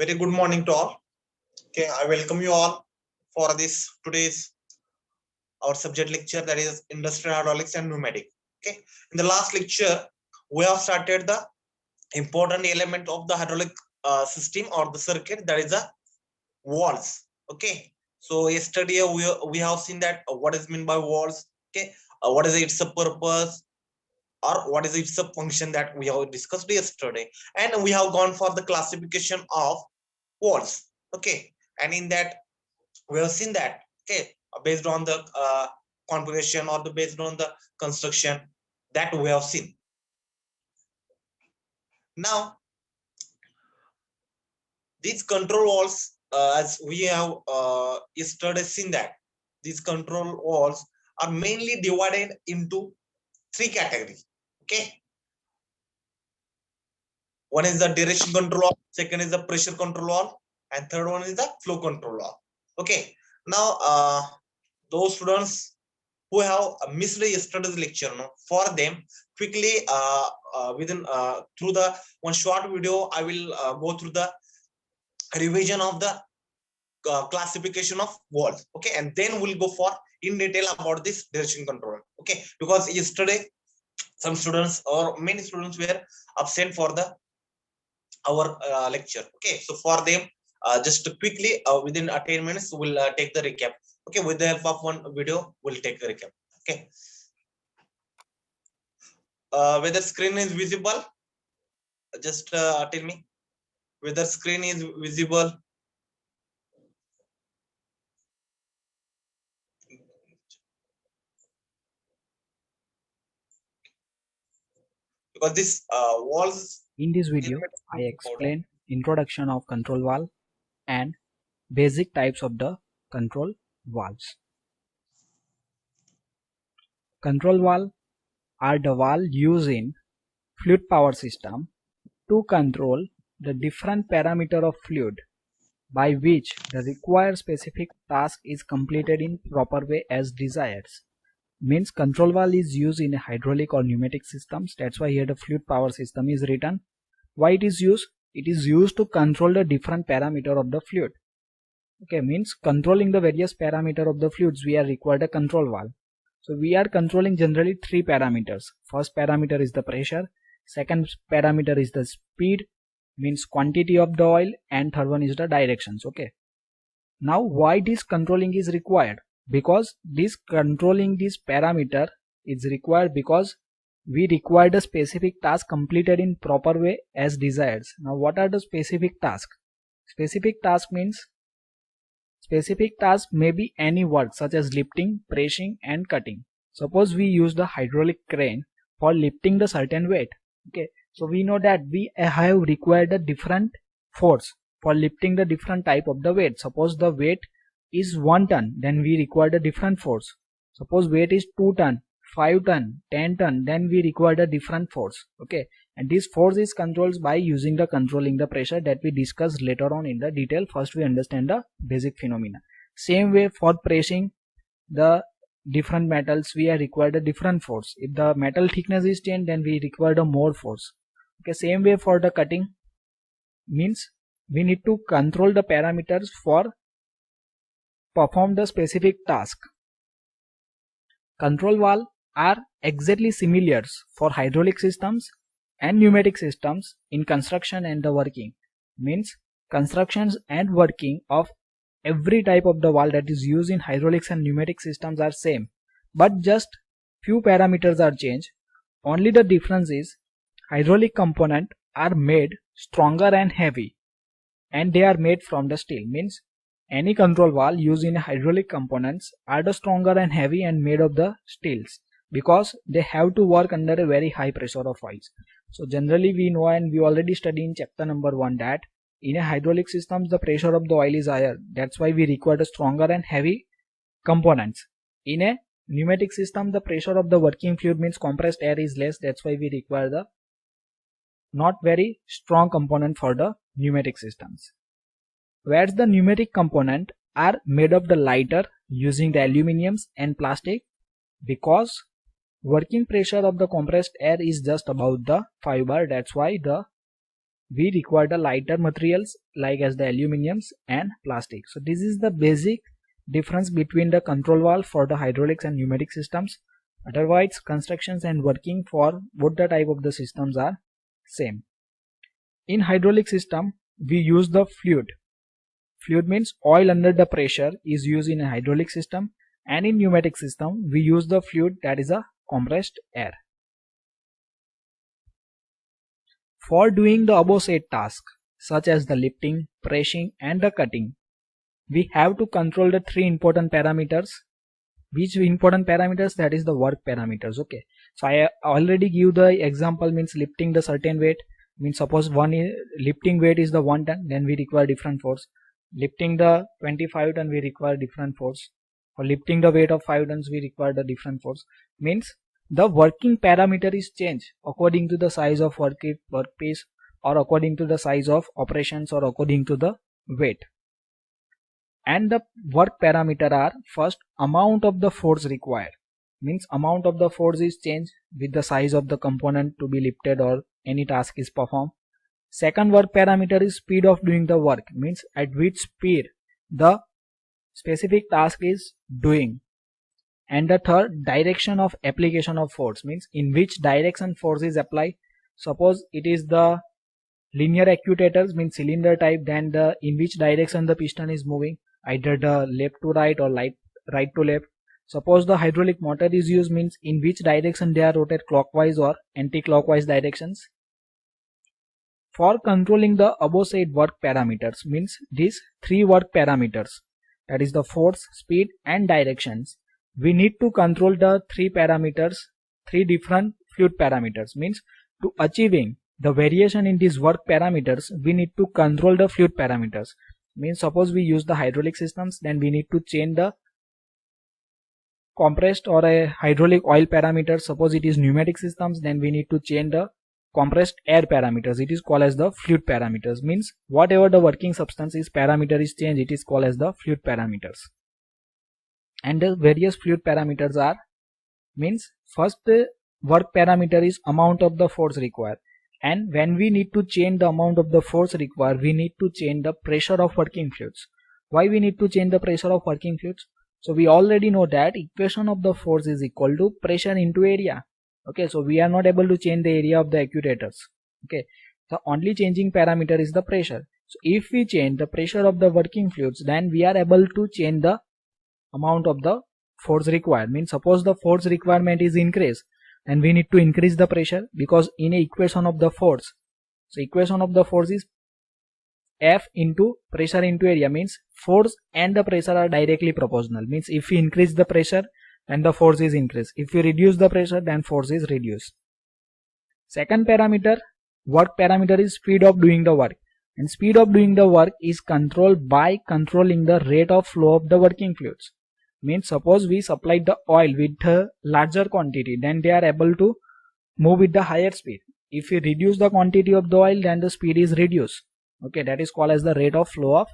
Very good morning to all. Okay, I welcome you all for this today's our subject lecture, that is industrial hydraulics and pneumatic. Okay, in the last lecture we have started the important element of the hydraulic system or the circuit, that is the valves. Okay, so yesterday we have seen that what is meant by valves. Okay, what is its purpose, or what is its function, that we have discussed yesterday, and we have gone for the classification of valves. Okay, and in that we have seen that, okay, based on the configuration or the based on the construction that we have seen. Now these control walls, as we have yesterday seen, that these control walls are mainly divided into three categories. Okay, one is the direction control wall, second is the pressure control wall, and third one is the flow control wall. Okay, now those students who have missed yesterday's lecture, no, for them quickly within through the one short video I will go through the revision of the classification of walls. Okay, and then we'll go for in detail about this direction control. Okay, because yesterday some students or many students were absent for the our lecture. Okay, so for them just quickly within 10 minutes we'll take the recap. Okay, with the help of one video we'll take the recap. Okay, whether screen is visible, just tell me whether screen is visible. Because this walls In this video, I explain introduction of control valve and basic types of the control valves. Control valve are the valve used in fluid power system to control the different parameter of fluid by which the required specific task is completed in proper way as desired. Means control valve is used in a hydraulic or pneumatic systems. That's why here the fluid power system is written. Why it is used? It is used to control the different parameter of the fluid. Okay, means controlling the various parameter of the fluids we are required a control valve. So we are controlling generally three parameters. First parameter is the pressure, second parameter is the speed, means quantity of the oil, and third one is the directions. Okay, now why this controlling is required? Because this controlling this parameter is required because we require the specific task completed in proper way as desired. Now what are the specific tasks? Specific task means specific task may be any work such as lifting, pressing and cutting. Suppose we use the hydraulic crane for lifting the certain weight. Okay, so we know that we have required a different force for lifting the different type of the weight. Suppose the weight is 1 ton, then we require a different force. Suppose weight is 2 ton, 5 ton, 10 ton, then we require a different force. Okay, and this force is controlled by using the controlling the pressure that we discuss later on in the detail. First we understand the basic phenomena. Same way for pressing the different metals we are required a different force. If the metal thickness is changed, then we require a more force. Okay, same way for the cutting, means we need to control the parameters for perform the specific task. Control valve are exactly similar for hydraulic systems and pneumatic systems in construction and the working. Means constructions and working of every type of the valve that is used in hydraulics and pneumatic systems are same, but just few parameters are changed. Only the difference is hydraulic component are made stronger and heavy, and they are made from the steel. Means any control valve used in hydraulic components are the stronger and heavy and made of the steels, because they have to work under a very high pressure of oils. So generally we know, and we already studied in chapter number 1, that in a hydraulic system the pressure of the oil is higher. That's why we require the stronger and heavy components. In a pneumatic system the pressure of the working fluid, means compressed air, is less. That's why we require the not very strong component for the pneumatic systems. Whereas the pneumatic component are made of the lighter using the aluminiums and plastic, because working pressure of the compressed air is just about the 5 bar. That's why the we require the lighter materials like as the aluminiums and plastic. So this is the basic difference between the control valve for the hydraulics and pneumatic systems. Otherwise, constructions and working for both the type of the systems are same. In hydraulic system, we use the fluid. Fluid means oil under the pressure is used in a hydraulic system, and in pneumatic system we use the fluid, that is a compressed air. For doing the above said task such as the lifting, pressing and the cutting, we have to control the three important parameters. Which important parameters? That is the work parameters. Okay, so I already give the example, means lifting the certain weight, means suppose lifting weight is the 1 ton, then we require different force. Lifting the 25 ton, we require different force. For lifting the weight of 5 tons, we require the different force. Means the working parameter is changed according to the size of workpiece, or according to the size of operations, or according to the weight. And the work parameter are: first, amount of the force required, means amount of the force is changed with the size of the component to be lifted or any task is performed. Second work parameter is speed of doing the work, means at which speed the specific task is doing. And the third, direction of application of force, means in which direction force is applied. Suppose it is the linear actuators, means cylinder type, then in which direction the piston is moving, either the left to right or right to left. Suppose the hydraulic motor is used, means in which direction they are rotated, clockwise or anti-clockwise directions. For controlling the above said work parameters, means these three work parameters, that is the force, speed and directions, we need to control the three parameters, three different fluid parameters. Means to achieving the variation in these work parameters, we need to control the fluid parameters. Means suppose we use the hydraulic systems, then we need to change the compressed or a hydraulic oil parameter. Suppose it is pneumatic systems, then we need to change the compressed air parameters. It is called as the fluid parameters. Means whatever the working substance is parameter is changed, it is called as the fluid parameters. And the various fluid parameters are, means first work parameter is amount of the force required, and when we need to change the amount of the force required, we need to change the pressure of working fluids. Why we need to change the pressure of working fluids? So we already know that equation of the force is equal to pressure into area. Okay, so we are not able to change the area of the actuators. Okay, the only changing parameter is the pressure. So if we change the pressure of the working fluids, then we are able to change the amount of the force required. Means suppose the force requirement is increased, and we need to increase the pressure, because in a equation of the force, so equation of the force is F into pressure into area, means force and the pressure are directly proportional. Means if we increase the pressure, then the force is increased. If we reduce the pressure, then force is reduced. Second parameter, work parameter, is speed of doing the work, and speed of doing the work is controlled by controlling the rate of flow of the working fluids. Means suppose we supplied the oil with a larger quantity, then they are able to move with the higher speed. If we reduce the quantity of the oil, then the speed is reduced. Okay, that is called as the rate of flow of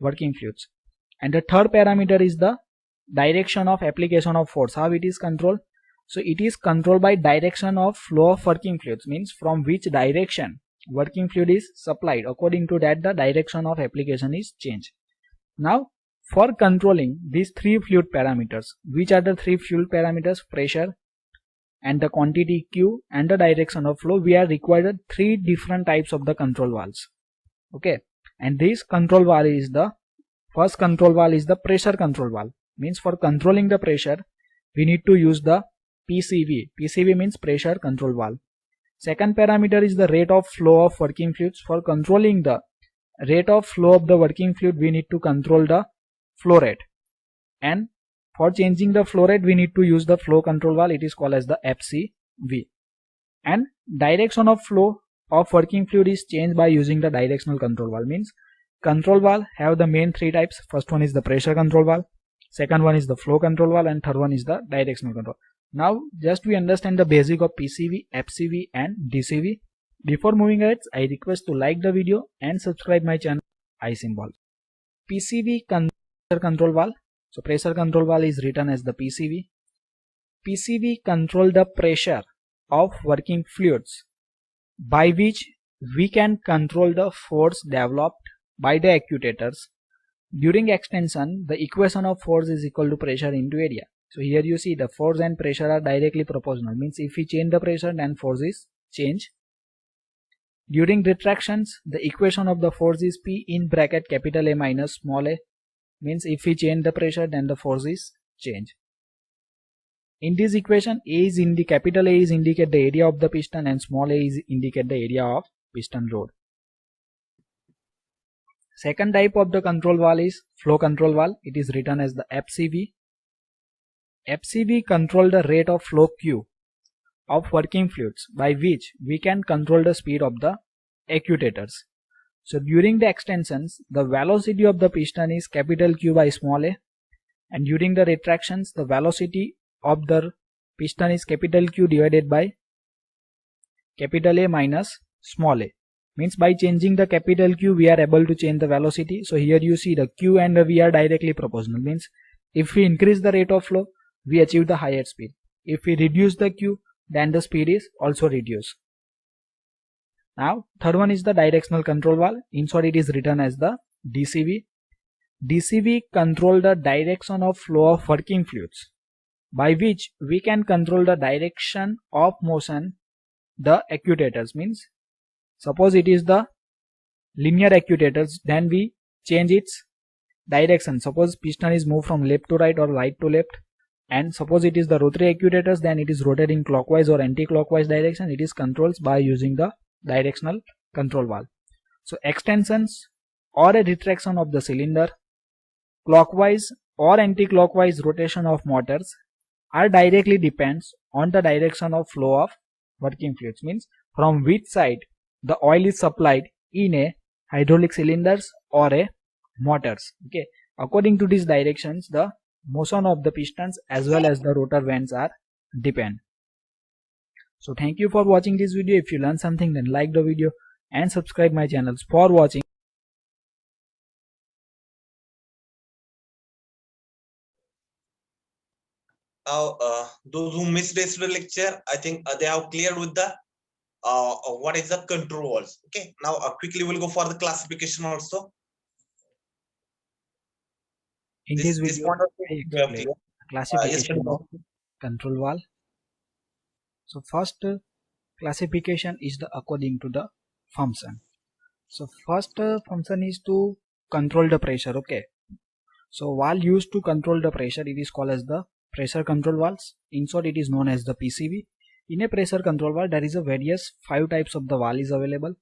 working fluids. And the third parameter is the direction of application of force. How it is controlled? So it is controlled by direction of flow of working fluids, means from which direction working fluid is supplied, according to that the direction of application is changed. Now for controlling these three fluid parameters, which are the three fluid parameters? Pressure and the quantity Q and the direction of flow. We are required three different types of the control valves. Okay, and this control valve is the first control valve is the pressure control valve. Means for controlling the pressure, we need to use the PCV. PCV means pressure control valve. Second parameter is the rate of flow of working fluids. For controlling the rate of flow of the working fluid, we need to control the flow rate, and for changing the flow rate, we need to use the flow control valve. It is called as the FCV. And direction of flow of working fluid is changed by using the directional control valve. Means control valve have the main three types. First one is the pressure control valve, second one is the flow control valve, and third one is the directional control. Now just we understand the basic of PCV, FCV and DCV. Before moving ahead, I request to like the video and subscribe my channel I symbol. PCV pressure control valve. So pressure control valve is written as the PCV. PCV control the pressure of working fluids, by which we can control the force developed by the actuators. During extension, the equation of force is equal to pressure into area. So here you see the force and pressure are directly proportional, means if we change the pressure then force is changed. During retractions, the equation of the force is P in bracket capital A minus small a, means if we change the pressure then the force is changed. In this equation, capital A is indicate the area of the piston and small a is indicate the area of piston rod. Second type of the control valve is flow control valve. It is written as the FCV. FCV control the rate of flow Q of working fluids, by which we can control the speed of the actuators. So during the extensions, the velocity of the piston is capital Q by small a, and during the retractions, the velocity of the piston is capital Q divided by capital A minus small a. Means by changing the capital Q, we are able to change the velocity. So here you see the Q and the V are directly proportional. Means if we increase the rate of flow, we achieve the higher speed. If we reduce the Q, then the speed is also reduced. Now third one is the directional control valve. In short, it is written as the DCV. DCV control the direction of flow of working fluids, by which we can control the direction of motion the actuators. Means suppose it is the linear actuators, then we change its direction. Suppose piston is moved from left to right or right to left, and suppose it is the rotary actuators, then it is rotating clockwise or anti-clockwise direction. It is controlled by using the directional control valve. So extensions or a retraction of the cylinder, clockwise or anti-clockwise rotation of motors are directly depends on the direction of flow of working fluids. Means from which side the oil is supplied in a hydraulic cylinders or a motors. Okay, according to these directions, the motion of the pistons as well as the rotor vanes are depend. So thank you for watching this video. If you learned something, then like the video and subscribe my channels for watching. Now, those who missed yesterday's lecture, I think they have cleared with the what is the control valves. Okay, now quickly we'll go for the classification also. In this This video, point of I view, we have explain clear. classification Yes, of control valve. So first classification is the according to the function. So first function is to control the pressure. Okay, so valve used to control the pressure, it is called as the pressure control valves. In short, it is known as the PCV. In a pressure control valve, there is a various 5 types of the valve is available.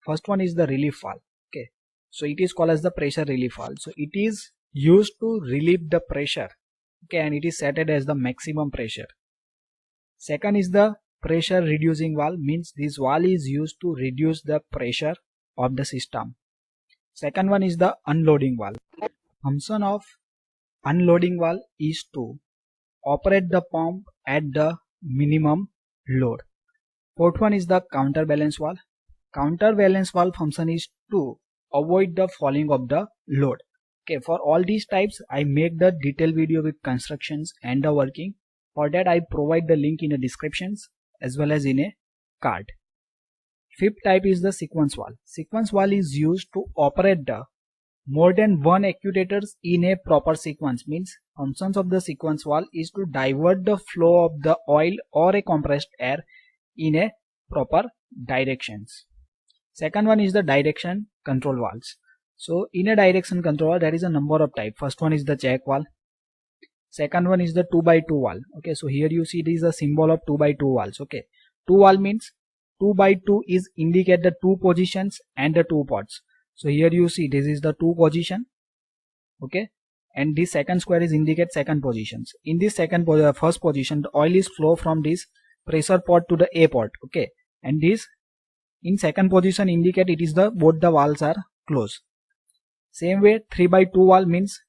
First one is the relief valve. Okay, so it is called as the pressure relief valve. So it is used to relieve the pressure. Okay, and it is set as the maximum pressure. Second is the pressure reducing valve, means this valve is used to reduce the pressure of the system. Second one is the unloading valve. Function of unloading valve is to operate the pump at the minimum load. Fourth one is the counterbalance valve. Counterbalance valve function is to avoid the falling of the load. Okay, for all these types I make the detailed video with constructions and the working. For that I provide the link in the descriptions as well as in a card. Fifth type is the sequence valve. Sequence valve is used to operate the more than one actuators in a proper sequence. Means functions of the sequence valve is to divert the flow of the oil or a compressed air in a proper directions. Second one is the direction control valves. So in a direction control valve, there is a number of types. First one is the check valve. Second one is the 2x2 valve. Okay, so here you see this is a symbol of 2x2 valves. Okay, 2 valve means 2x2 is indicate the 2 positions and the 2 ports. So here you see this is the 2 position. Okay, and this second square is indicate second positions. In this first position, the oil is flow from this pressure port to the A port. Okay, and this in second position indicate it is the both the valves are closed. Same way 3x2 valve means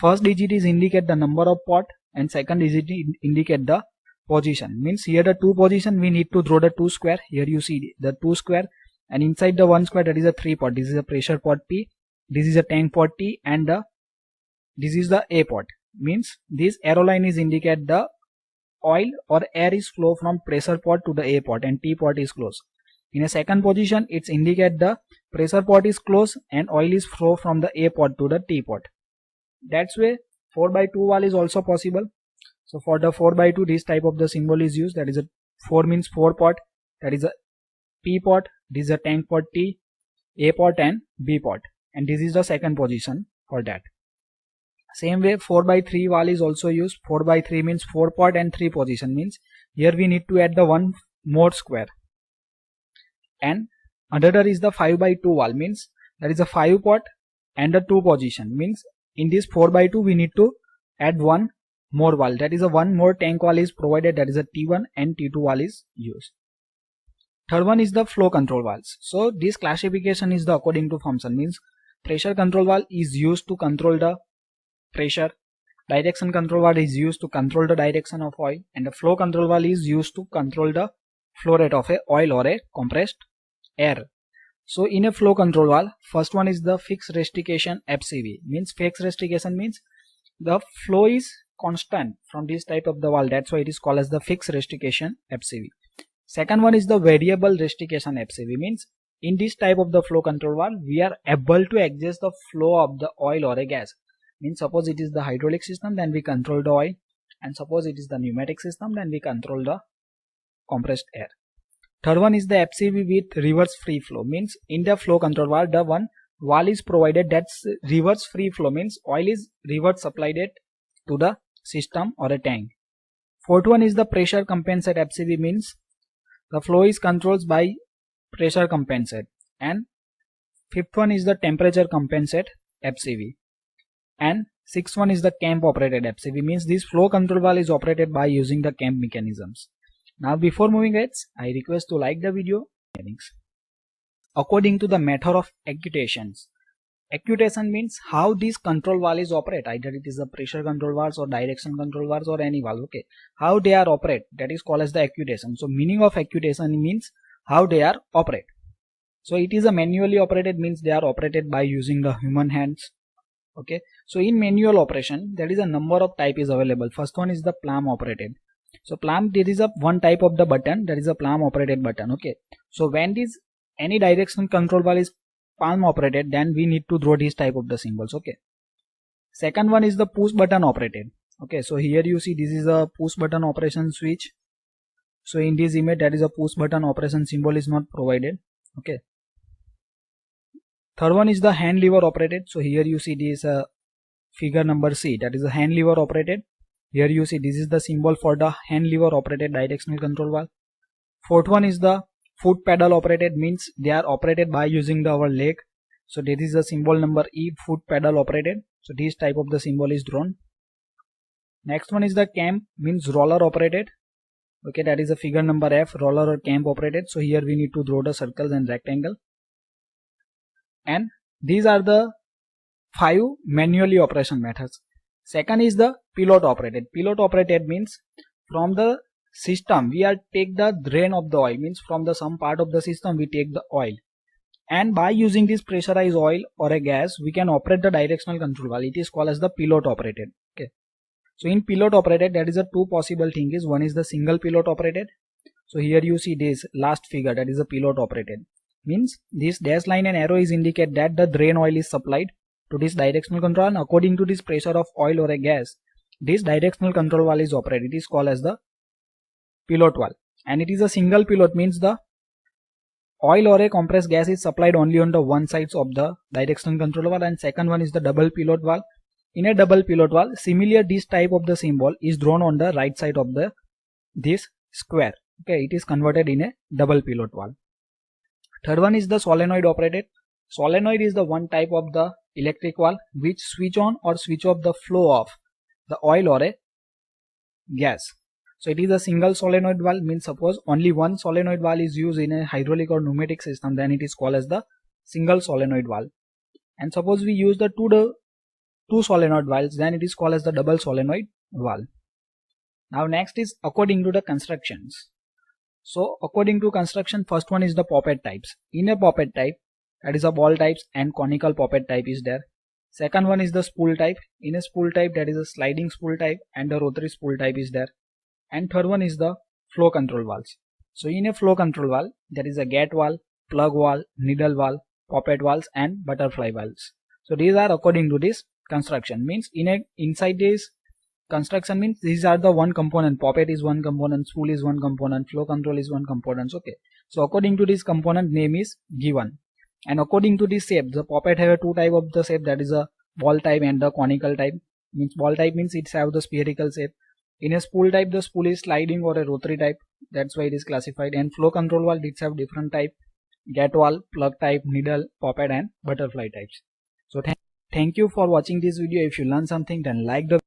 first digit is indicate the number of port and second digit indicate the position. Means here the 2 position we need to draw the 2 square. Here you see the 2 square, and inside the 1 square that is a 3 port. This is a pressure port P, this is a tank port T, and this is the A port. Means this arrow line is indicate the oil or air is flow from pressure port to the A port and T port is closed. In a second position, it's indicate the pressure pot is closed and oil is flow from the A pot to the T pot. That's why 4x2 valve is also possible. So for the 4x2, this type of the symbol is used. That is a 4 means 4 pot. That is a P pot. This is a tank pot T, A pot and B pot. And this is the second position for that. Same way 4x3 valve is also used. 4x3 means 4 pot and 3 position, means here we need to add the one more square. And another is the 5x2 valve, means that is a 5 pot and a 2 position, means in this 4x2 we need to add one more valve. That is a one more tank valve is provided, that is a T1 and T2 valve is used. Third one is the flow control valves. So this classification is the according to function, means pressure control valve is used to control the pressure, direction control valve is used to control the direction of oil, and the flow control valve is used to control the flow rate of a oil or a compressed air. So in a flow control valve, first one is the fixed reciprocation FCV, means fixed reciprocation means the flow is constant from this type of the valve, that's why it is called as the fixed reciprocation FCV. Second one is the variable reciprocation FCV, means in this type of the flow control valve we are able to adjust the flow of the oil or a gas. Means suppose it is the hydraulic system, then we control the oil, and suppose it is the pneumatic system, then we control the compressed air. Third one is the FCV with reverse free flow, means in the flow control valve the one valve is provided that's reverse free flow, means oil is reverse supplied it to the system or a tank. Fourth one is the pressure compensate FCV, means the flow is controlled by pressure compensate. And fifth one is the temperature compensate FCV. And sixth one is the clamp operated FCV, means this flow control valve is operated by using the clamp mechanisms. Now before moving ahead, I request to like the video. According to the method of actuations. Actuation means how these control valves operate, either it is the pressure control valves or direction control valves or any valve, okay. How they are operate, that is called as the actuation. So meaning of actuation means how they are operate. So it is a manually operated, means they are operated by using the human hands. Okay, so in manual operation there is a number of type is available. First one is the palm operated. So palm, there is a one type of the button, that is a palm operated button. Okay, so when this any direction control valve is palm operated, then we need to draw this type of the symbols. Okay, second one is the push button operated. Okay, so here you see this is a push button operation switch. So in this image that is a push button operation symbol is not provided. Okay, third one is the hand lever operated. So here you see this figure number C, that is a hand lever operated. Here you see this is the symbol for the hand lever operated directional control valve. Fourth one is the foot pedal operated, means they are operated by using our leg. So this is the symbol number E, foot pedal operated. So this type of the symbol is drawn. Next one is the clamp, means roller operated. Okay, that is a figure number F, roller or clamp operated. So here we need to draw the circles and rectangle. And these are the 5 manually operation methods. Second is the pilot operated. Pilot operated means from the system we are take the drain of the oil, means from the some part of the system we take the oil, and by using this pressurized oil or a gas we can operate the directional control valve. It is called as the pilot operated. Okay, so in pilot operated there is a two possible thing is, one is the single pilot operated. So here you see this last figure, that is a pilot operated, means this dash line and arrow is indicate that the drain oil is supplied to this directional control, and according to this pressure of oil or a gas this directional control valve is operated. It is called as the pilot valve, and it is a single pilot, means the oil or a compressed gas is supplied only on the one sides of the directional control valve. And second one is the double pilot valve. In a double pilot valve, similar this type of the symbol is drawn on the right side of the this square. Okay, it is converted in a double pilot valve. Third one is the solenoid operated. Solenoid is the one type of the electric valve which switch on or switch off the flow of the oil or a gas. So it is a single solenoid valve, means suppose only one solenoid valve is used in a hydraulic or pneumatic system, then it is called as the single solenoid valve. And suppose we use the two solenoid valves, then it is called as the double solenoid valve. Now next is according to the constructions. So according to construction, first one is the poppet types. In a poppet type, that is a ball types and conical poppet type is there. Second one is the spool type. In a spool type, that is a sliding spool type and a rotary spool type is there. And third one is the flow control valves. So in a flow control valve, there is a gate valve, plug valve, needle valve, poppet valves, and butterfly valves. So these are according to this construction. Means inside this construction means these are the one component. Poppet is one component, spool is one component, flow control is one component. Okay. So according to this component name is given. And according to this shape, the poppet have a two type of the shape, that is a ball type and the conical type. Means ball type means it's have the spherical shape. In a spool type, the spool is sliding or a rotary type. That's why it is classified. And flow control valve, it's have different type: gate valve, plug type, needle, poppet, and butterfly types. So thank you for watching this video. If you learned something, then like the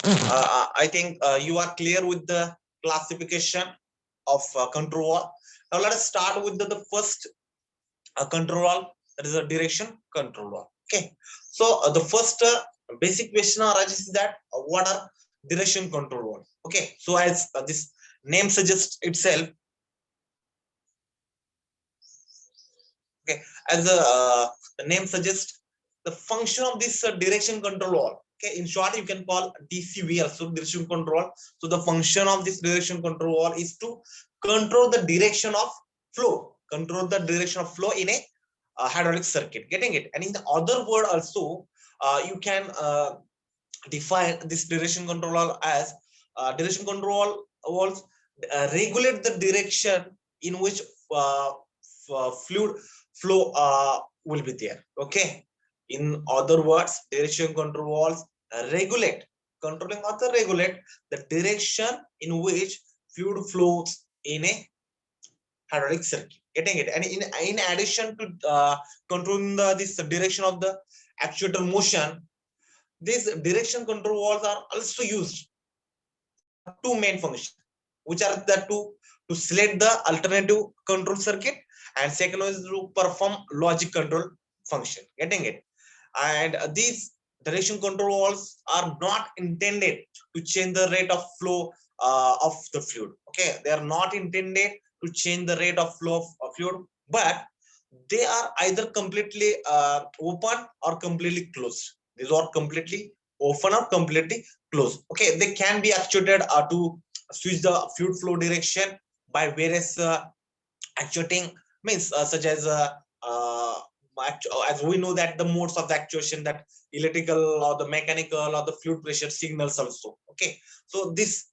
I think you are clear with the classification of control valve. Now let us start with the first control valve, that is a direction control valve. Okay, so the first basic question arises is that what are direction control valve? Okay, so as this name suggests itself, okay, as the name suggests, the function of this direction control valve. Okay, in short, you can call DCV also direction control. So the function of this direction control valve is to control the direction of flow, control the direction of flow in a hydraulic circuit. Getting it? And in the other word also, you can define this direction control valve as direction control valves regulate the direction in which fluid flow will be there. Okay, in other words, direction control valves regulate, controlling or regulate the direction in which fluid flows in a hydraulic circuit. Getting it? And in addition to controlling this direction of the actuator motion, these direction control valves are also used two main functions, which are the to select the alternative control circuit, and second is to perform logic control function. Getting it? And these direction control valves are not intended to change the rate of flow of the fluid. Okay, they are not intended to change the rate of flow of fluid, but they are either completely open or completely closed. These are completely open or completely closed. Okay, they can be actuated to switch the fluid flow direction by various actuating means such as as we know that the modes of the actuation, that electrical or the mechanical or the fluid pressure signals also. Okay, so this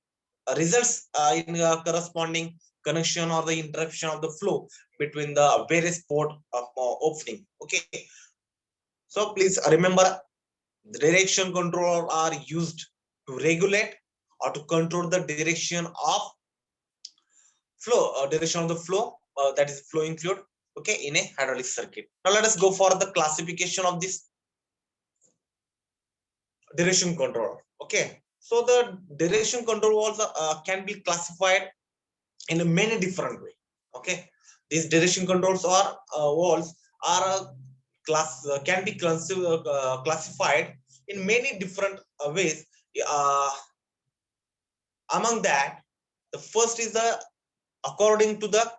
results in corresponding connection or the interruption of the flow between the various port of opening. Okay, so please remember, the direction control are used to regulate or to control the direction of flow, direction of the flow, that is flowing fluid, okay, in a hydraulic circuit. Now let us go for the classification of this direction control. Okay, so the direction control valves can be classified in a many different way. Okay, these direction controls or valves are can be classified in many different ways. uh, Among that, the first is the according to the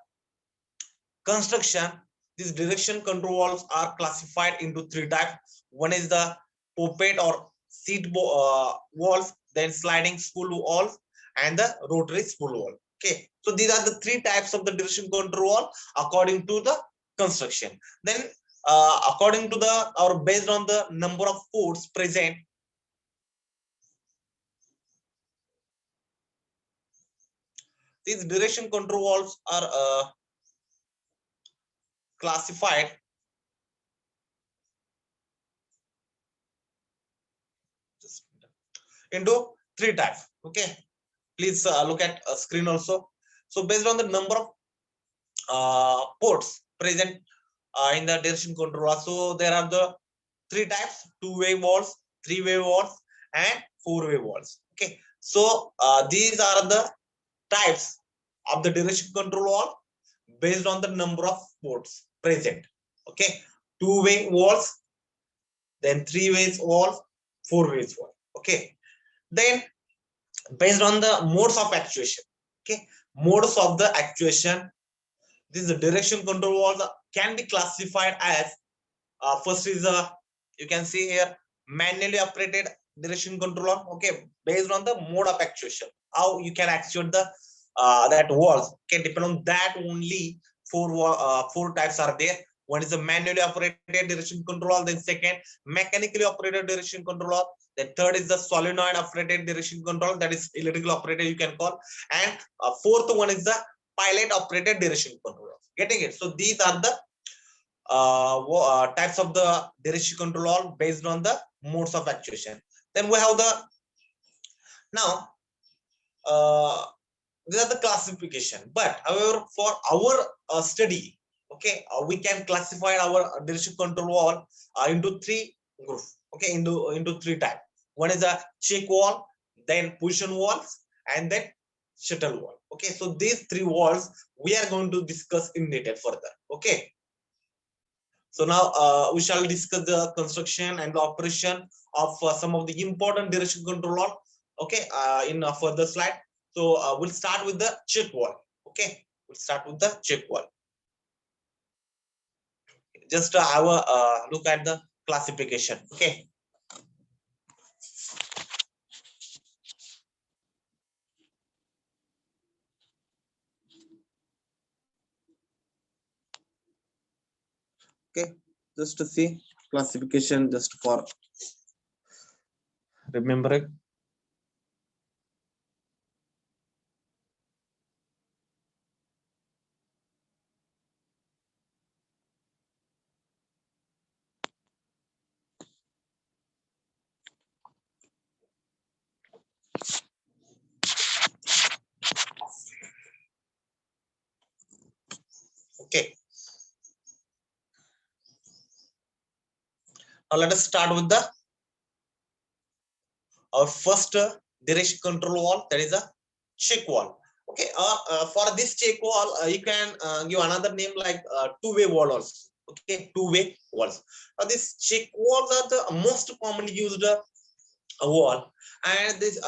construction, these direction control valves are classified into three types. One is the poppet or seat valve, then sliding spool valve, and the rotary spool valve. Okay, so these are the three types of the direction control valve according to the construction. Then, according to the or based on the number of ports present, these direction control valves are classified into three types. Okay, please look at a screen also. So based on the number of ports present in the direction controller, so there are the three types: two-way valves, three-way valves, and four-way walls. Okay, so these are the types of the direction control wall based on the number of ports present. Okay, two-way walls, then three-way wall, four-way wall. Okay, then based on the modes of actuation. Okay, modes of the actuation. This direction control wall can be classified as first is you can see here manually operated direction controller. Okay, based on the mode of actuation, how you can actuate the that walls can depend on that only. Four types are there. One is a manually operated direction controller, then second mechanically operated direction controller, then third is the solenoid operated direction control, that is electrical operated you can call, and fourth one is the pilot operated direction controller. Getting it? So these are the types of the direction control based on the modes of actuation. Then we have the now these are the classification. But however, for our study, okay, we can classify our direction control wall into three groups. Okay, into three types. One is a check wall, then position walls, and then shuttle wall. Okay, so these three walls we are going to discuss in detail further. Okay. So now we shall discuss the construction and the operation of some of the important direction control. Okay, in a further slide. So we'll start with the check wall. Okay, we'll start with the check wall. Just have a look at the classification. Okay. Okay, just to see classification, just for remembering. Okay. Now let us start with the our first direction control wall, that is a check wall. Okay, for this check wall, you can give another name like two-way wall also. Okay, two-way walls. This check walls are the most commonly used wall, and this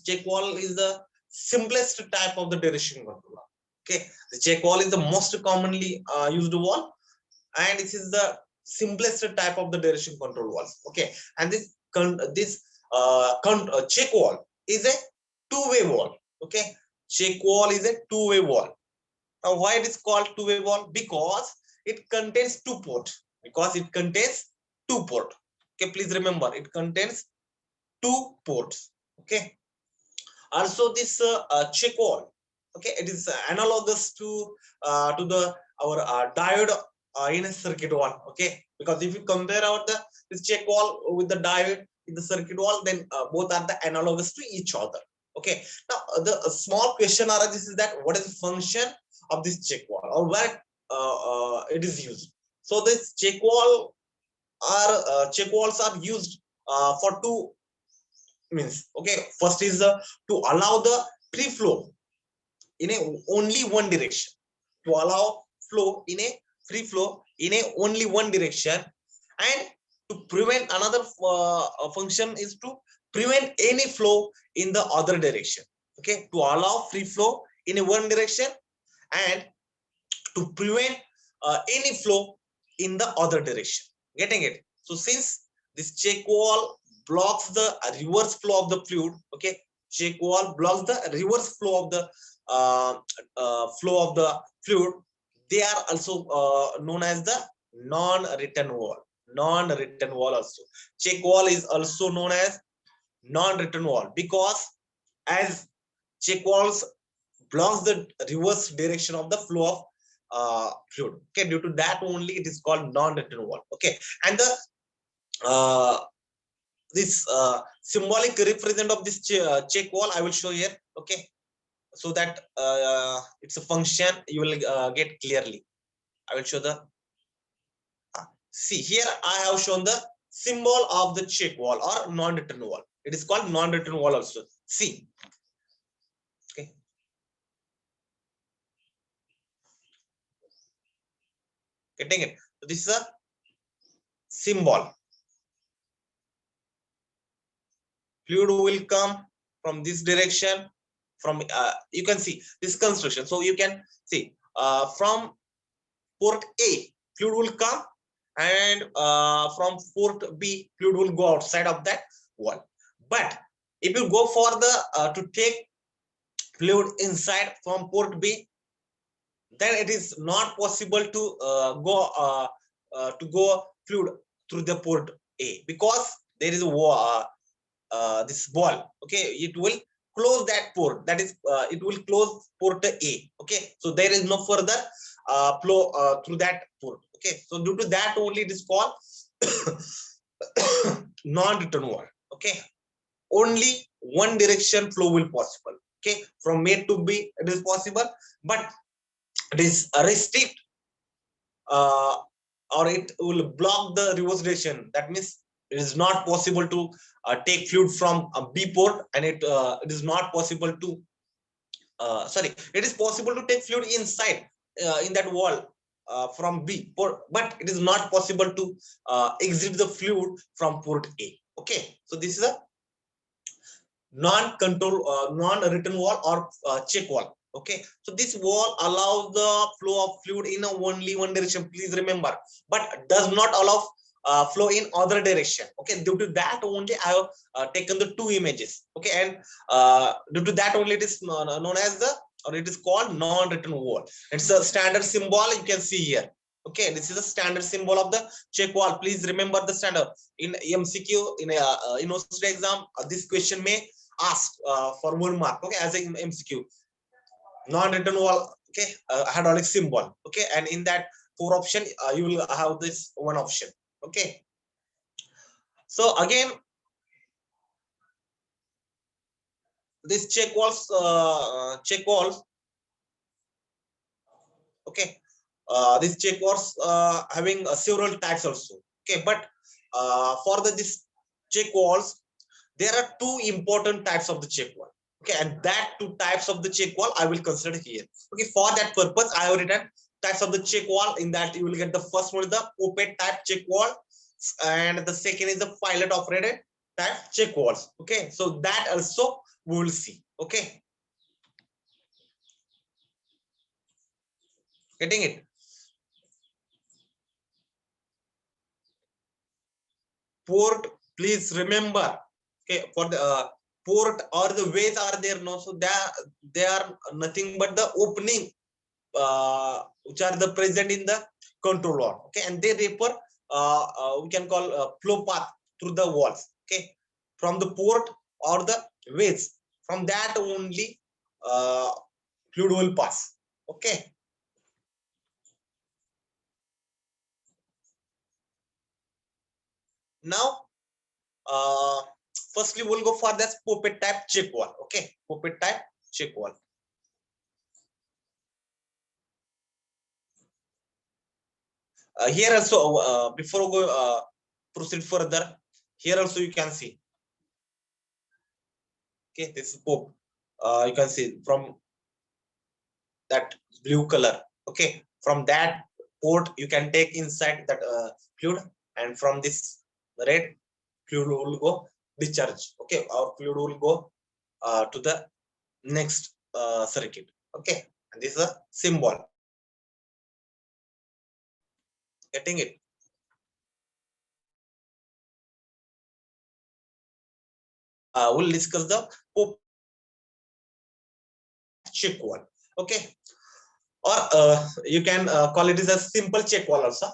check wall is the simplest type of the direction control. Okay, the check wall is the most commonly used wall, and this is the simplest type of the direction control walls. Okay, and this check wall is a two-way wall. Okay, check wall is a two-way wall. Now why it is called two-way wall? Because it contains two port. Because it contains two port. Okay, please remember it contains two ports. Okay, also this check wall, okay, it is analogous to the our diode in a circuit wall. Okay, because if you compare out this check wall with the diode in the circuit wall, then both are the analogous to each other. Okay, now the small question arises is that what is the function of this check wall, or where it is used? So this check wall are check walls are used for two means. Okay, first is to allow the free flow in a only one direction, to allow flow in a free flow in a only one direction, and to prevent another function is to prevent any flow in the other direction. Okay, to allow free flow in a one direction and to prevent any flow in the other direction. Getting it? So since this check wall blocks the reverse flow of the fluid, okay, check wall blocks the reverse flow of the fluid. They are also known as the non-return wall. Non-return wall also. Check wall is also known as non-return wall because as check walls blocks the reverse direction of the flow of fluid. Okay, due to that only it is called non-return wall. Okay, and the this symbolic represent of this check wall I will show here. Okay, so that it's a function you will get clearly. I will show the see here I have shown the symbol of the check wall or non-return wall. It is called non-return wall also. See. Okay. Getting it? So this is a symbol. Fluid will come from this direction. From you can see this construction. So you can see from port A, fluid will come, and from port B, fluid will go outside of that wall. But if you go for the to take fluid inside from port B, then it is not possible to go fluid through the port A, because there is a this wall. Okay, it will close that port. That is, it will close port A. Okay, so there is no further flow through that port. Okay, so due to that only it is called non-return wall. Okay, only one direction flow will possible. Okay, from A to B it is possible, but it is restrict or it will block the reverse direction. That means it is not possible to take fluid from a B port, and it is not possible to sorry, it is possible to take fluid inside in that wall from B port, but it is not possible to exit the fluid from port A. Okay, so this is a non-return wall or check wall. Okay, so this wall allows the flow of fluid in only one direction, please remember, but does not allow flow in other direction. Okay, due to that only I have taken the two images. Okay, and due to that only it is known as the, or it is called non-return wall. It's a standard symbol you can see here. Okay, this is a standard symbol of the check wall. Please remember the standard. In MCQ, in a university exam, this question may ask for 1 mark. Okay, as an MCQ, non-return wall. Okay, hydraulic symbol. Okay, and in that 4 option, you will have this 1 option. Okay, so again, this check walls. Okay, this check walls having several types also. Okay, but for this check walls, there are 2 important types of the check wall. Okay, and that 2 types of the check wall I will consider here. Okay, for that purpose I have written types of the check wall. In that you will get the first one is the poppet type check wall, and the second is the pilot operated type check walls. Okay, so that also we will see. Okay, getting it? Port, please remember. Okay, for the port or the ways are there, no, so they are nothing but the opening which are the present in the control wall. Okay, and they refer we can call flow path through the walls. Okay, from the port or the ways, from that only fluid will pass. Okay, now firstly we'll go for this poppet type check wall. Okay, poppet type check wall. Here also, before we go proceed further, here also you can see. Okay, this is pop. You can see from that blue color. Okay, from that port you can take inside that fluid, and from this red fluid will go discharge. Okay, our fluid will go to the next circuit. Okay, and this is a symbol. Getting it? We'll discuss the pop check wall. Okay, or you can call it as a simple check wall also.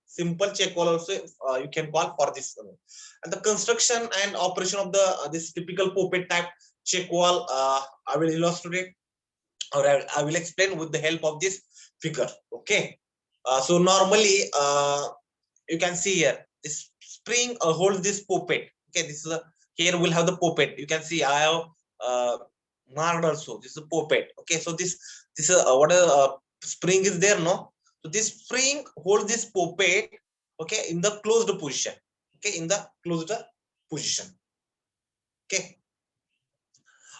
Simple check wall also you can call for this one. And the construction and operation of the this typical poppet type check wall I will illustrate, or I will explain with the help of this figure. Okay, so normally you can see here this spring holds this poppet. Okay, this is a, here we'll have the poppet. You can see I have marked also. This is a poppet. Okay, so this is what a spring is there, no? So this spring holds this poppet. Okay, in the closed position. Okay, in the closed position. Okay.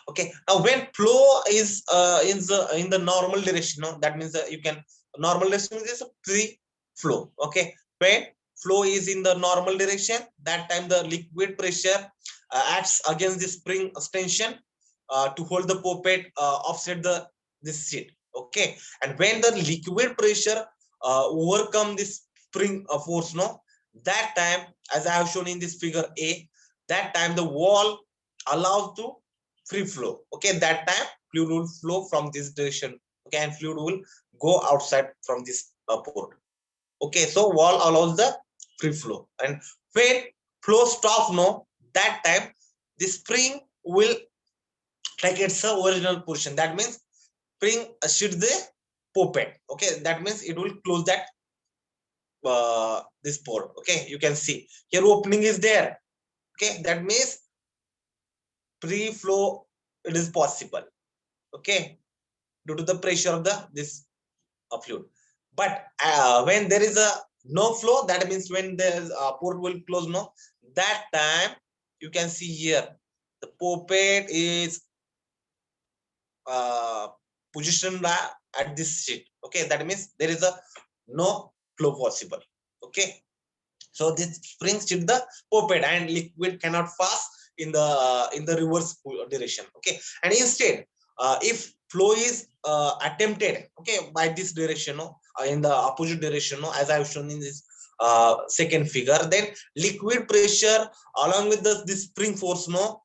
Okay. Now when flow is in the normal direction, no, that means you can normal direction is a free flow. Okay. When flow is in the normal direction, that time the liquid pressure acts against the spring tension to hold the poppet offset the this sheet. Okay. And when the liquid pressure overcome this spring force, no, that time, as I have shown in this figure A, that time the wall allows to free flow. Okay, that time fluid will flow from this direction. Okay, and fluid will go outside from this port. Okay, so wall allows the free flow, and when flow stop, no, that time the spring will like its original position. That means spring should the poppet. Okay, that means it will close that this port. Okay, you can see here opening is there. Okay, that means free flow it is possible. Okay, due to the pressure of the this fluid. But when there is a no flow, that means when the port will close, no, that time you can see here the poppet is positioned at this sheet. Okay, that means there is a no flow possible. Okay, so this springs shift the poppet and liquid cannot pass in the reverse direction. Okay, and instead if flow is attempted, okay, by this direction, no, in the opposite direction, no, as I have shown in this second figure, then liquid pressure along with the this spring force, no,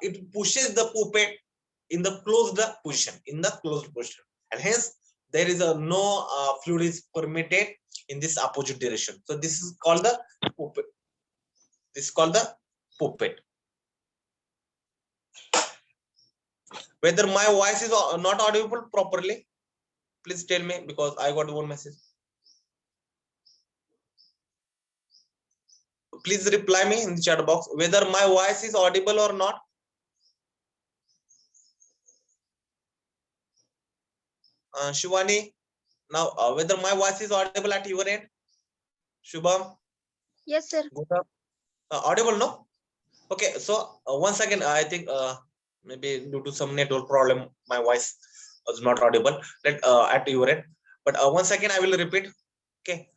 it pushes the poppet in the closed position, and hence there is a no fluid is permitted in this opposite direction. So this is called the poppet. This is called the poppet. Whether my voice is not audible properly, please tell me, because I got one message. Please reply me in the chat box whether my voice is audible or not. Shivani, now whether my voice is audible at your end? Shubham? Yes, sir. Audible, no? Okay, so once again, I think maybe due to some network problem, my voice was not audible at your end. But once again, I will repeat. Okay,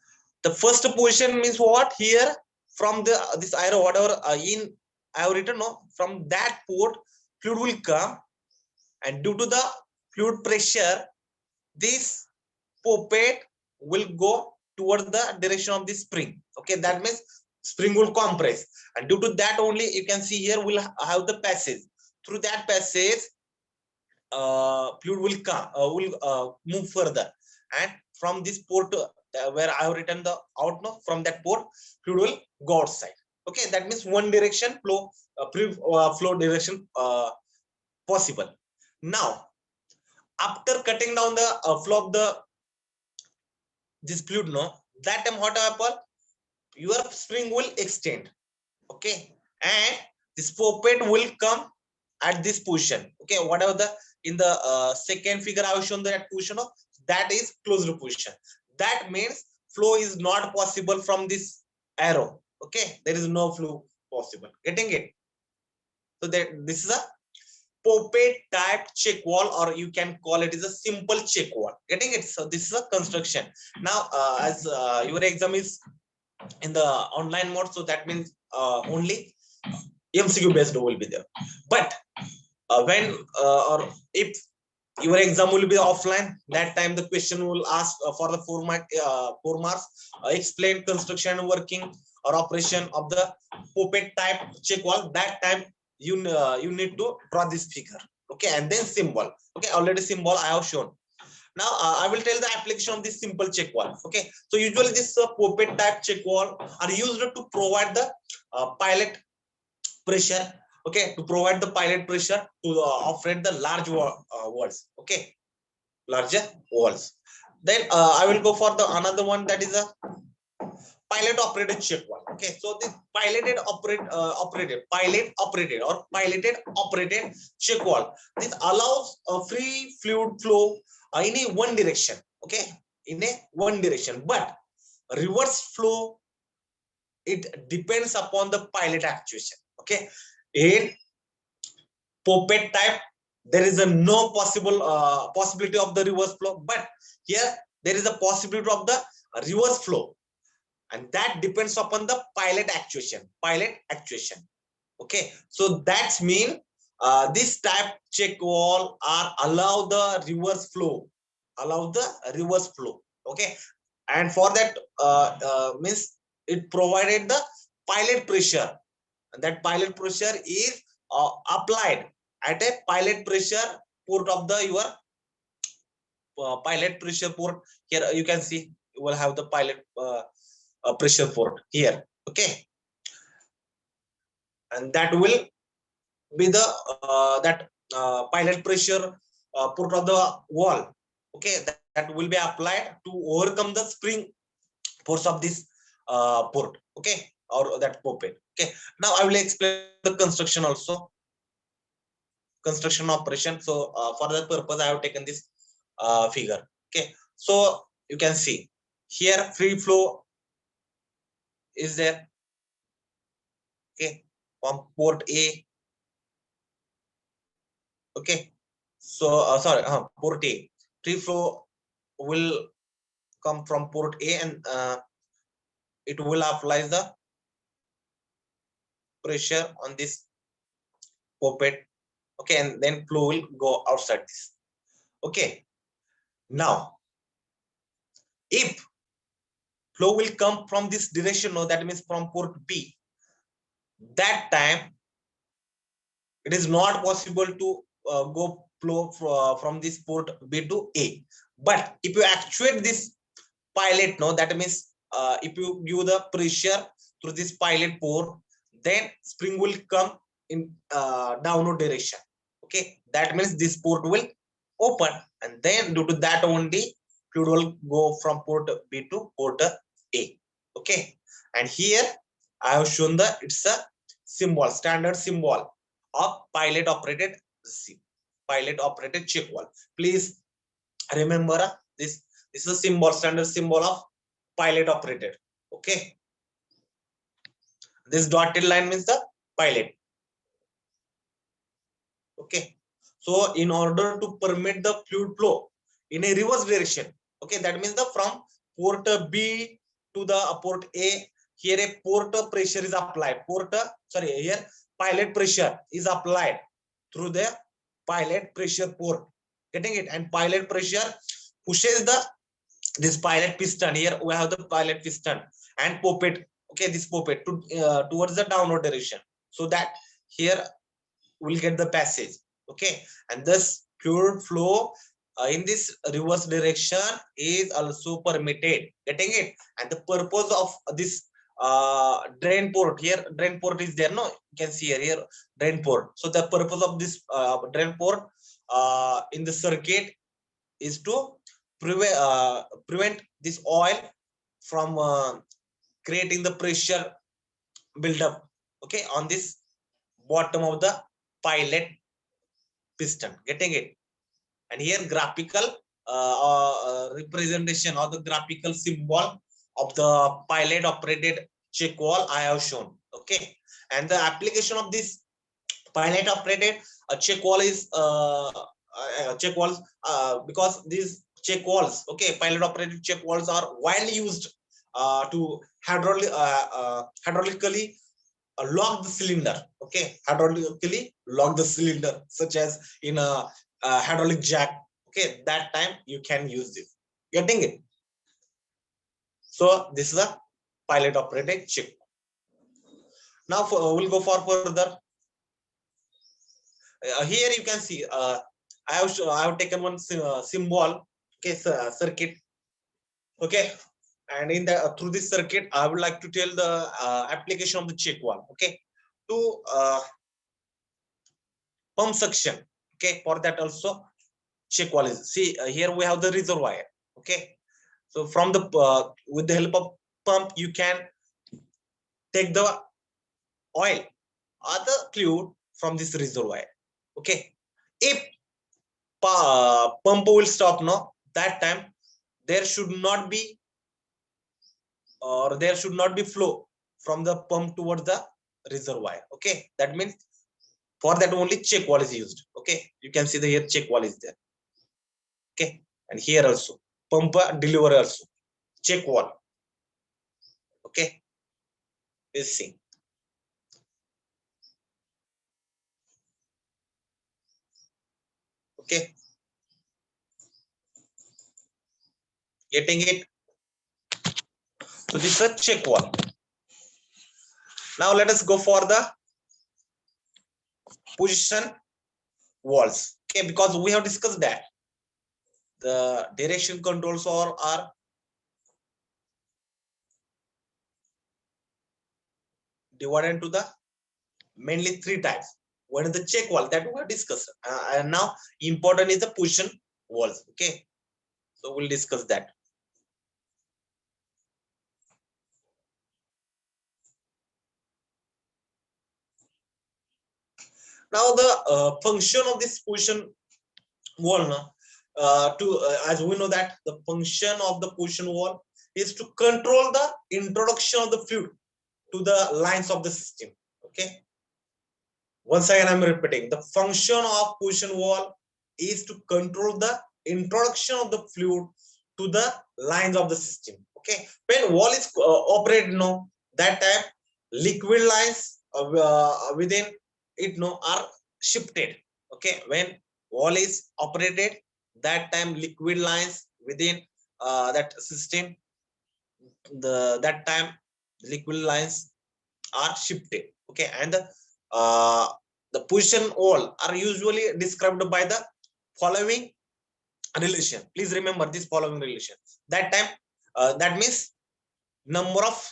the first position means what here from the this arrow, whatever in I have written, no, from that port fluid will come, and due to the fluid pressure, this poppet will go towards the direction of the spring. Okay, that means spring will compress, and due to that only you can see here we'll have the passage. Through that passage fluid will come move further, and from this port where I have written the outflow, from that port fluid will go outside. Okay, that means one direction flow flow direction possible. Now after cutting down the flow of the this fluid, no, that time what happen, your spring will extend. Okay, and this poppet will come at this position. Okay, whatever the in the second figure I have shown that position of that is closed position. That means flow is not possible from this arrow. Okay, there is no flow possible. Getting it? So that this is a poppet type check wall, or you can call it is a simple check wall. Getting it? So this is a construction. Now as your exam is in the online mode, so that means only MCQ based will be there. But when or if your exam will be offline, that time the question will ask for the 4 marks. Explain construction working or operation of the poppet type check wall. That time you need to draw this figure. Okay, and then symbol. Okay, already symbol I have shown. Now I will tell the application of this simple check wall. Okay, so usually this poppet type check wall are used to provide the pilot pressure. Okay, to provide the pilot pressure to operate the large walls. Okay, larger walls. Then I will go for the another one, that is a pilot operated check wall. Okay, so this piloted operated check wall, this allows a free fluid flow in a one direction. Okay, in a one direction, but reverse flow it depends upon the pilot actuation. Okay, in poppet type, there is a no possibility of the reverse flow, but here there is a possibility of the reverse flow, and that depends upon the pilot actuation. Okay, so that's mean this type check wall are allow the reverse flow, okay, and for that means it provided the pilot pressure, and that pilot pressure is applied at a pilot pressure port of the your pilot pressure port. Here you can see you will have the pilot pressure port here, okay, and that will be the that pilot pressure port of the wall, okay, that will be applied to overcome the spring force of this port, okay, or that poppet. Okay, now I will explain the construction also, construction operation. So for that purpose I have taken this figure. Okay, so you can see here free flow is there, okay, from port A. Okay, so sorry, port A, free flow will come from port A, and it will apply the pressure on this poppet, okay, and then flow will go outside this. Okay, now if flow will come from this direction, no, that means from port B, that time it is not possible to go flow from this port B to A. But if you actuate this pilot, no, that means if you give the pressure through this pilot port, then spring will come in downward direction. Okay, that means this port will open, and then due to that only fluid will go from port B to port A. Okay, and here I have shown the it's a symbol, standard symbol of pilot operated check valve. Please remember this. This is a symbol, standard symbol of pilot operated. Okay, this dotted line means the pilot. Okay, so in order to permit the fluid flow in a reverse direction, okay, that means the from port B to the port A, here a port pressure is applied. Here pilot pressure is applied through the pilot pressure port. Getting it? And pilot pressure pushes this pilot piston. Here we have the pilot piston and poppet. Okay, this poppet to towards the downward direction, so that here we'll get the passage. Okay, and this fluid flow in this reverse direction is also permitted. Getting it? And the purpose of this drain port, here drain port is there, no, you can see here drain port. So the purpose of this drain port in the circuit is to prevent this oil from creating the pressure buildup, okay, on this bottom of the pilot piston. Getting it? And here graphical representation or the graphical symbol of the pilot operated check valve I have shown. Okay, and the application of this pilot operated check valve is check valves because these check valves, okay, pilot operated check valves are widely used to hydraulically lock the cylinder. Okay, hydraulically lock the cylinder, such as in a hydraulic jack. Okay, that time you can use this. Getting it? So this is a pilot operated check. Now we'll go for further. Here you can see I have taken one symbol, okay, circuit. Okay, and in the through this circuit I would like to tell the application of the check valve. Okay, to pump suction. Okay, for that also check valve is, see here we have the reservoir. Okay, so from the with the help of pump you can take the oil or the fluid from this reservoir. Okay, if pump will stop, no, that time there should not be flow from the pump towards the reservoir. Okay, that means For that only check wall is used. Okay, you can see the here check wall is there. Okay, and here also pump deliver also check wall. Okay, let's see. Okay, getting it. So this is a check wall. Now let us go for the position walls. Okay, because we have discussed that the direction controls are divided into the mainly three types. One is the check wall that we have discussed, and now important is the position walls. Okay, so we'll discuss that. Now the function of this position wall, as we know that the function of the position wall is to control the introduction of the fluid to the lines of the system. Okay, once again I'm repeating, the function of position wall is to control the introduction of the fluid to the lines of the system. Okay, when wall is operated, that time liquid lines within it are shifted. Okay, when wall is operated, that time liquid lines within that system, that time liquid lines are shifted. Okay, and the position wall are usually described by the following relation. Please remember this following relation. That time that means number of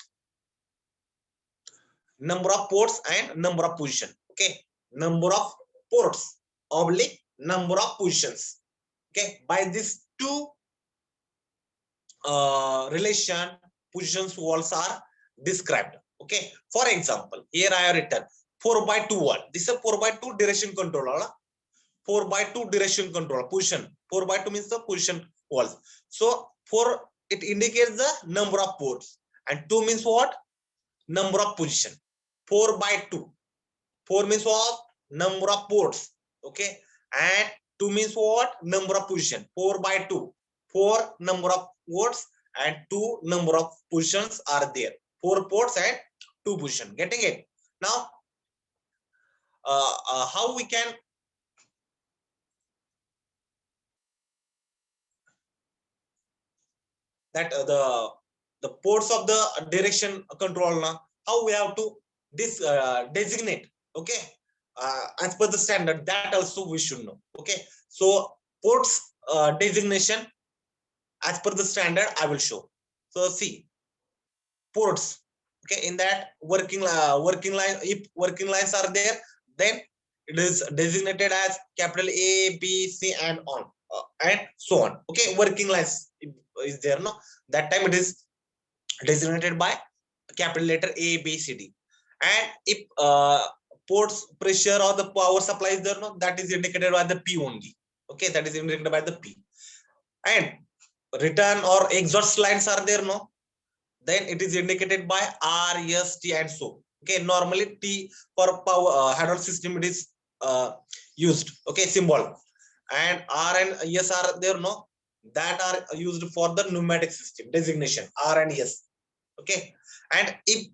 ports and number of position. Okay, number of ports oblique number of positions. Okay, by these two relation, positions walls are described. Okay, for example, here I have written 4x2 wall. This is a 4x2 direction controller. 4x2 direction controller position. 4x2 means the position walls. So 4, it indicates the number of ports, and 2 means what? Number of position. 4x2. 4 means what? Number of ports. Okay, and 2 means what? Number of position. 4x2. 4 number of ports and 2 number of positions are there. 4 ports and 2 position. Getting it? Now, how we can that the ports of the direction control, how we have to designate. Okay, as per the standard, that also we should know. Okay, so ports designation as per the standard I will show. So see, ports. Okay, in that working line, if working lines are there, then it is designated as capital A, B, C, and on and so on. Okay, working lines is there, no? That time it is designated by capital letter A, B, C, D. And if ports pressure or the power supply is there, no, that is indicated by the P only. Okay, that is indicated by the P. And return or exhaust lines are there, no, then it is indicated by R, S, T, and so. Okay, normally T for power hydraulic system it is used. Okay, symbol. And R and S are there, no, that are used for the pneumatic system designation, R and S. Okay, and if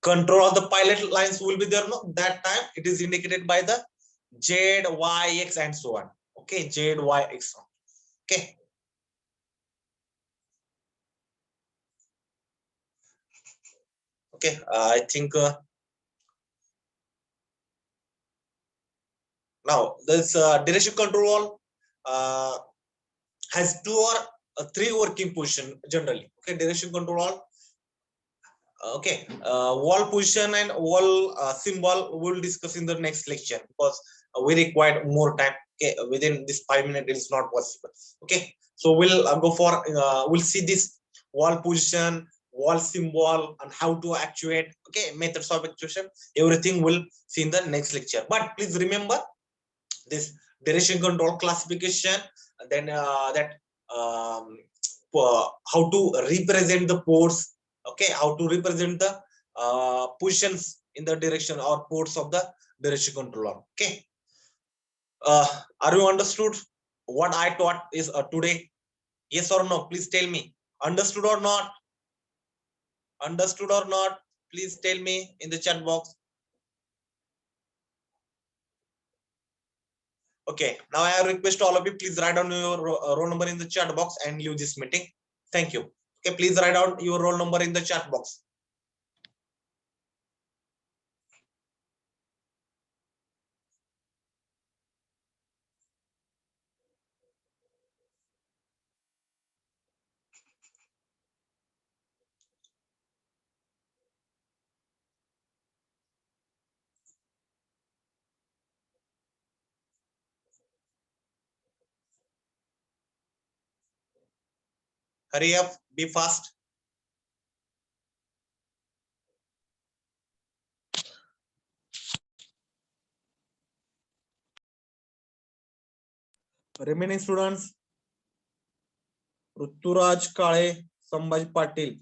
control of the pilot lines will be there, no, that time it is indicated by the Z, Y, X, and so on. Okay, Z, Y, X. Okay, okay, I think now this direction control wall has 2 or 3 working position generally. Okay, direction control wall. Okay, wall position and wall symbol we'll discuss in the next lecture, because we require more time. Okay, within this 5 minutes it is not possible. Okay, so we'll go for we'll see this wall position, wall symbol, and how to actuate. Okay, methods of actuation, everything we'll see in the next lecture. But please remember this direction control classification, then that how to represent the ports. Okay, how to represent the positions in the direction or ports of the direction control valve. Okay. Are you understood what I taught is today? Yes or no? Please tell me. Understood or not? Understood or not? Please tell me in the chat box. Okay. Now I request all of you, please write down your roll number in the chat box and leave this meeting. Thank you. Okay. Please write down your roll number in the chat box. Hurry up. Be fast. Remaining students, Rituraj Kale, Sambhaji Patil,